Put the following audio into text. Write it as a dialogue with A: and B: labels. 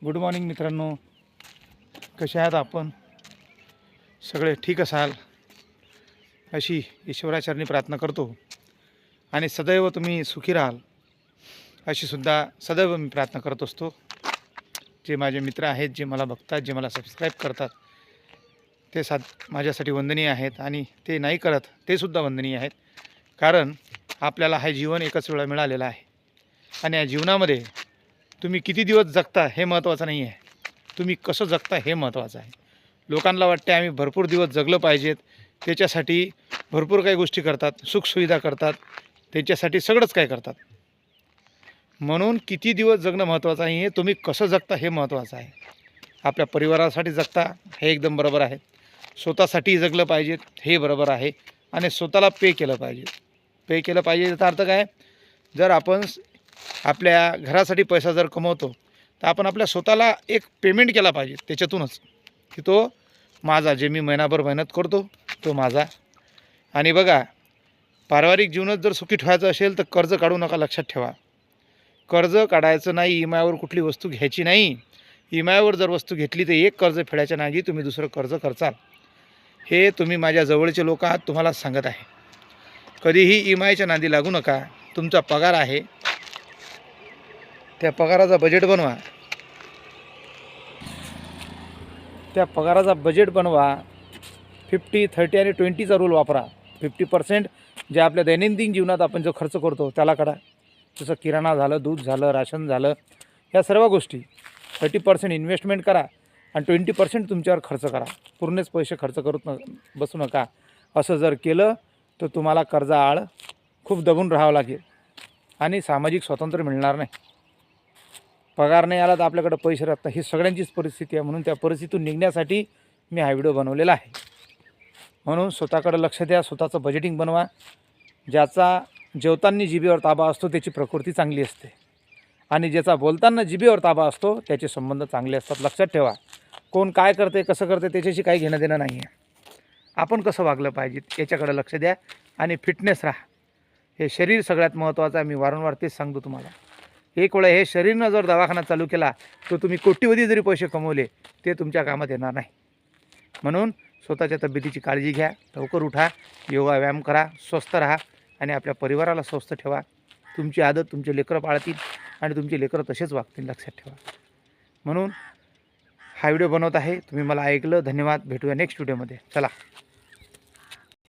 A: Good morning मित्रांनो, कसे आहात आपण? सगळे ठीक असाल अशी ईश्वराचरणी प्रार्थना करतो आणि सदैव तुम्ही सुखी राहाल अशी सुद्धा सदैव मी प्रार्थना करत असतो. जे माझे मित्र आहेत, जे मला बघतात, जे मला सबस्क्राईब करतात, ते माझ्यासाठी वंदनीय आहेत आणि ते नाही करत ते सुद्धा वंदनीय आहेत. कारण आपल्याला हे जीवन एकच वेळा मिळालेलं आहे आणि या जीवनामध्ये तुम्ही किती दिवस जगता हे महत्त्वाचं नाही आहे, तुम्ही कसं जगता हे महत्त्वाचं आहे. लोकांना वाटते आम्ही भरपूर दिवस जगलं पाहिजेत, त्याच्यासाठी भरपूर काही गोष्टी करतात, सुखसुविधा करतात, त्याच्यासाठी सगळंच काय करतात. म्हणून किती दिवस जगणं महत्त्वाचं नाही आहे, तुम्ही कसं जगता हे महत्त्वाचं आहे. आपल्या परिवारासाठी जगता हे एकदम बरोबर आहे, स्वतःसाठी जगलं पाहिजे हे बरोबर आहे आणि स्वतःला पे केलं पाहिजे. पे केलं पाहिजे याचा अर्थ काय? जर आपण आपल्या घरासाठी पैसा जर कमवतो तर आपण आपल्या स्वतःला एक पेमेंट केला पाहिजे त्याच्यातूनच, की तो माझा, जे मी महिनाभर मेहनत करतो तो माझा. आणि बघा, पारिवारिक जीवनात जर सुखी ठेवायचं असेल तर कर्ज काढू नका, लक्षात ठेवा. कर्ज काढायचं नाही, ईएमआयवर कुठली वस्तू घ्यायची नाही. ईएमआयवर जर वस्तू घेतली तर एक कर्ज फेडायच्या नागी तुम्ही दुसरं कर्ज करचाल. हे तुम्ही माझ्या जवळचे लोक आहात, तुम्हाला सांगत आहे. कधीही ईएमआयच्या नादी लागू नका. तुमचा पगार आहे, त्या पगाराचा बजेट बनवा, त्या पगाराचा बजेट बनवा. 50, 30 आणि 20चा रूल वापरा. 50% जे आपल्या दैनंदिन जीवनात आपण जो खर्च करतो त्याला काढा, जसं किराणा झालं, दूध झालं, राशन झालं, ह्या सर्व गोष्टी. 30% इन्व्हेस्टमेंट करा आणि 20% तुमच्यावर खर्च करा. पूर्णच पैसे खर्च करत बसू नका. असं जर केलं तर तुम्हाला कर्जाआड खूप दबून राहावं लागेल आणि सामाजिक स्वातंत्र्य मिळणार नाही. पगार नाही आला तर आपल्याकडे पैसे राहतात, ही सगळ्यांचीच परिस्थिती आहे. म्हणून त्या परिस्थितीतून निघण्यासाठी मी हा व्हिडिओ बनवलेला आहे. म्हणून स्वतःकडे लक्ष द्या, स्वतःचं बजेटिंग बनवा. ज्याचा जेवताना जिभेवर ताबा असतो त्याची प्रकृती चांगली असते आणि ज्याचा बोलताना जिभेवर ताबा असतो त्याचे संबंध चांगले असतात. लक्षात ठेवा, कोण काय करते, कसं करते त्याच्याशी काही घेणं देणं नाही आहे. आपण कसं वागलं पाहिजे याच्याकडे लक्ष द्या आणि फिटनेस राहा. हे शरीर सगळ्यात महत्त्वाचं आहे. मी वारंवार तेच सांगतो तुम्हाला. एक वेळा हे शरीरनं जर दवाखाना चालू केला तर तुम्ही कोटीवधी जरी पैसे कमवले ते तुमच्या कामात येणार नाही. म्हणून स्वतःच्या तब्येतीची काळजी घ्या, लवकर उठा, योगा व्यायाम करा, स्वस्थ राहा आणि आपल्या परिवाराला स्वस्थ ठेवा. तुमची आदत तुमचे लेकरं पाळतील आणि तुमचे लेकरं तसेच वागतील, लक्षात ठेवा. म्हणून हा व्हिडिओ बनवत आहे. तुम्ही मला ऐकलं, धन्यवाद. भेटूया नेक्स्ट व्हिडिओमध्ये. चला.